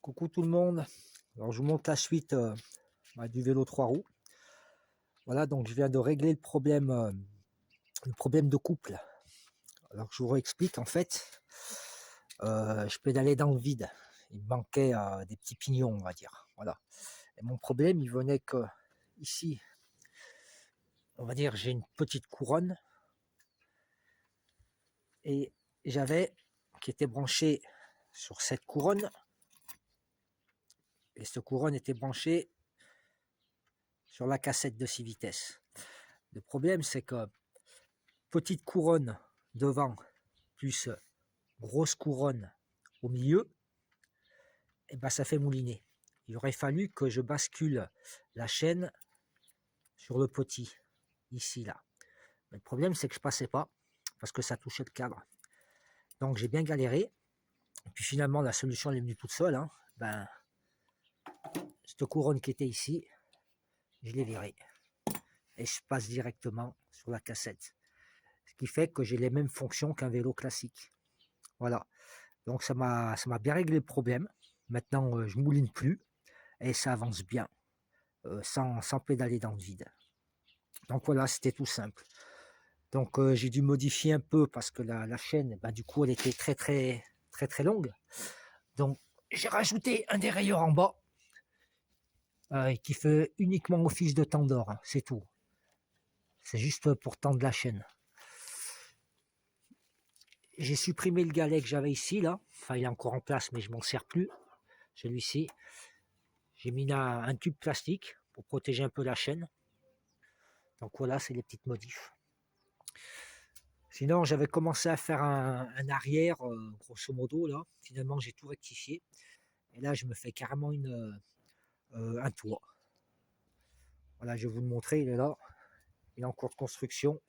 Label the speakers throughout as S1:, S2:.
S1: Coucou tout le monde. Alors je vous montre la suite du vélo 3 roues. Voilà, donc je viens de régler le problème de couple. Alors je vous réexplique en fait. Je pédalais dans le vide. Il me manquait des petits pignons, on va dire. Voilà. Et mon problème, il venait que ici, on va dire, j'ai une petite couronne et j'avais qui était branchée sur cette couronne. Et cette couronne était branchée sur la cassette de 6 vitesses. Le problème, c'est que petite couronne devant, plus grosse couronne au milieu, et ben ça fait mouliner. Il aurait fallu que je bascule la chaîne sur le petit, ici, là. Mais le problème, c'est que je passais pas, parce que ça touchait le cadre. Donc j'ai bien galéré. Et puis finalement, la solution elle est venue toute seule. Cette couronne qui était ici, je l'ai virée. Et je passe directement sur la cassette. Ce qui fait que j'ai les mêmes fonctions qu'un vélo classique. Voilà. Donc ça m'a bien réglé le problème. Maintenant, je mouline plus et ça avance bien, sans pédaler dans le vide. Donc voilà, c'était tout simple. Donc j'ai dû modifier un peu parce que la chaîne, du coup, elle était très longue. Donc j'ai rajouté un dérailleur en bas qui fait uniquement office de tendeur, hein, c'est tout. C'est juste pour tendre la chaîne. J'ai supprimé le galet que j'avais ici, là. Enfin, il est encore en place, mais je m'en sers plus. Celui-ci. J'ai mis un tube plastique pour protéger un peu la chaîne. Donc voilà, c'est les petites modifs. Sinon, j'avais commencé à faire un arrière, grosso modo, là. Finalement, j'ai tout rectifié. Et là, je me fais carrément un toit. Voilà, je vais vous le montrer, il est là. Il est en cours de construction.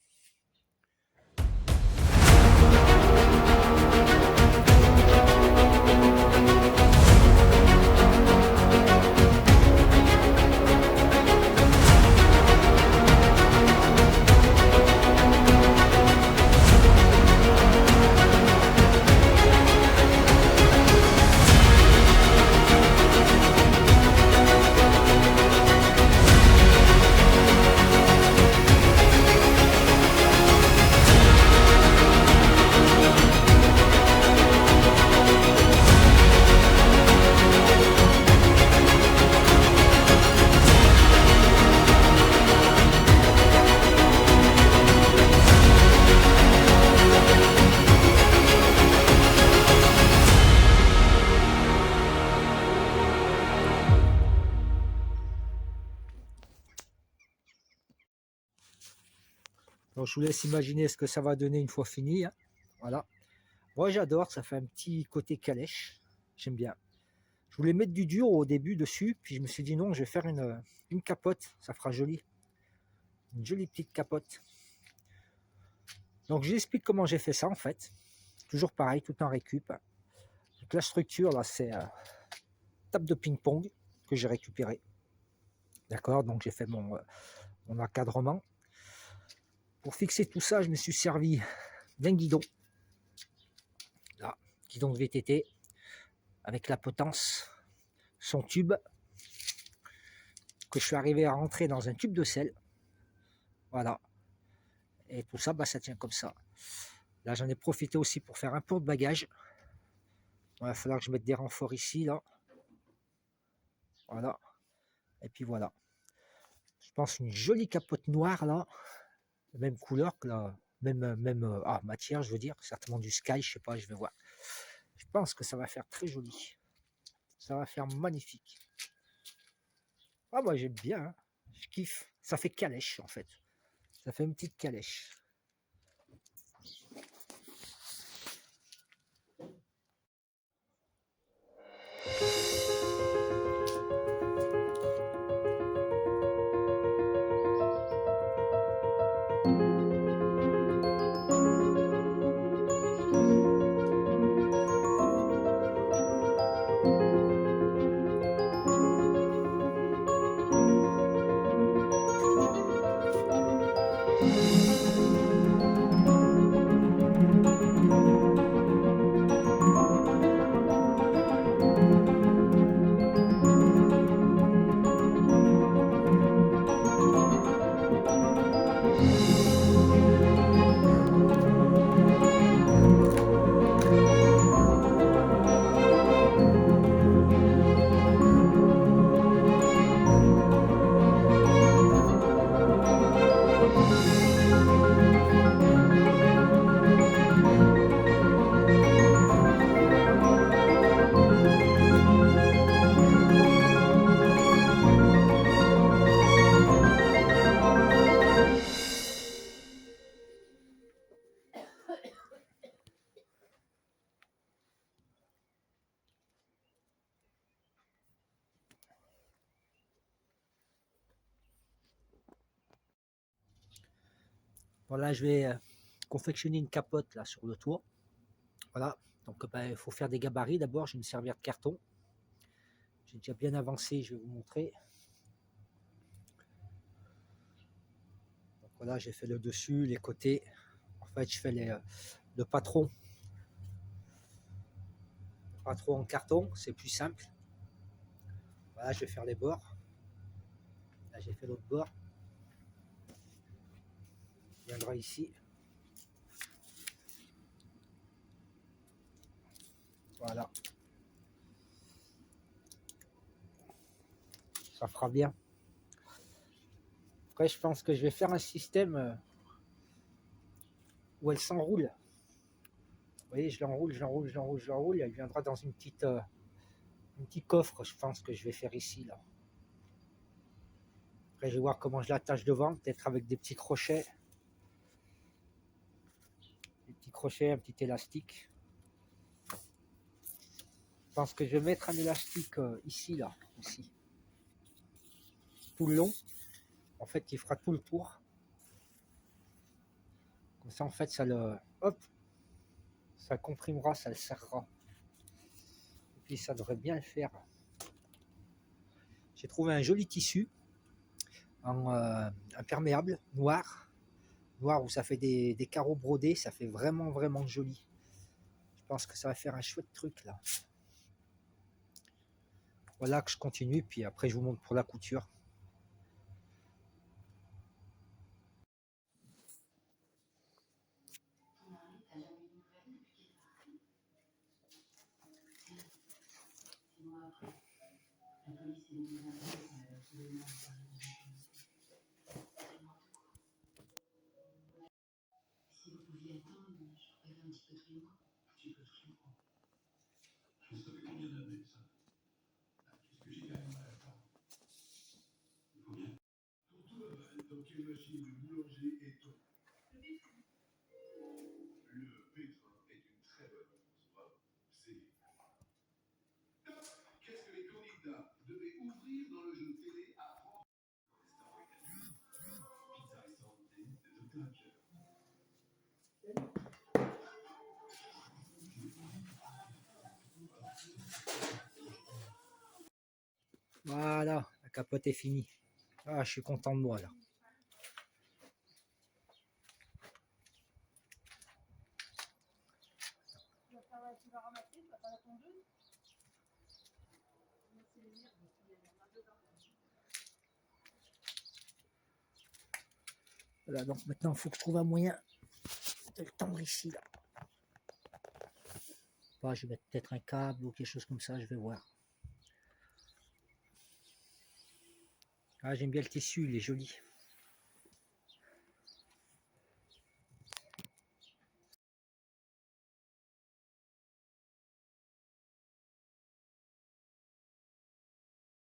S1: Donc je vous laisse imaginer ce que ça va donner une fois fini. Hein. Voilà. Moi j'adore, ça fait un petit côté calèche. J'aime bien. Je voulais mettre du dur au début dessus, puis je me suis dit non, je vais faire une capote, ça fera joli. Une jolie petite capote. Donc j'explique comment j'ai fait ça en fait. Toujours pareil, tout en récup. Donc la structure là, c'est table de ping-pong que j'ai récupéré. D'accord, donc j'ai fait mon encadrement. Pour fixer tout ça, je me suis servi d'un guidon. Là, guidon de VTT avec la potence, son tube que je suis arrivé à rentrer dans un tube de sel. Voilà. Et tout ça, ça tient comme ça. Là, j'en ai profité aussi pour faire un porte-bagages. Il va falloir que je mette des renforts ici, là. Voilà. Et puis voilà. Je pense une jolie capote noire, là. Même couleur que la même matière, je veux dire, certainement du sky, je sais pas, je vais voir. Je pense que ça va faire très joli. Ça va faire magnifique. Ah, moi j'aime bien, hein. Je kiffe. Ça fait calèche en fait. Ça fait une petite calèche. Voilà, je vais confectionner une capote là sur le toit. Voilà, donc ben, il faut faire des gabarits. D'abord, j'ai une serviette carton. J'ai déjà bien avancé, je vais vous montrer. Donc voilà, j'ai fait le dessus, les côtés. En fait, je fais le patron en carton, c'est plus simple. Voilà, je vais faire les bords. Là, j'ai fait l'autre bord. Il viendra ici. Voilà, ça fera bien. Après, je pense que je vais faire un système où elle s'enroule. Vous voyez, je l'enroule, je l'enroule, je l'enroule, je l'enroule. Elle viendra dans un petit coffre, je pense que je vais faire ici, là. Après, je vais voir comment je l'attache devant, peut-être avec des petits crochets. Des petits crochets, un petit élastique. Je pense que je vais mettre un élastique ici, là, ici. Tout le long. En fait, qui fera tout le tour. Comme ça, en fait, ça le... Hop, ça comprimera, ça le serrera. Et puis, ça devrait bien le faire. J'ai trouvé un joli tissu en imperméable, noir. Noir où ça fait des carreaux brodés. Ça fait vraiment, vraiment joli. Je pense que ça va faire un chouette truc, là. Voilà que je continue, puis après, je vous montre pour la couture. Voilà, la capote est finie. Ah, je suis content de moi, là. Voilà, donc maintenant, il faut que je trouve un moyen de le tendre ici, là. Bah, je vais mettre peut-être un câble ou quelque chose comme ça, je vais voir. Ah, j'aime bien le tissu, il est joli.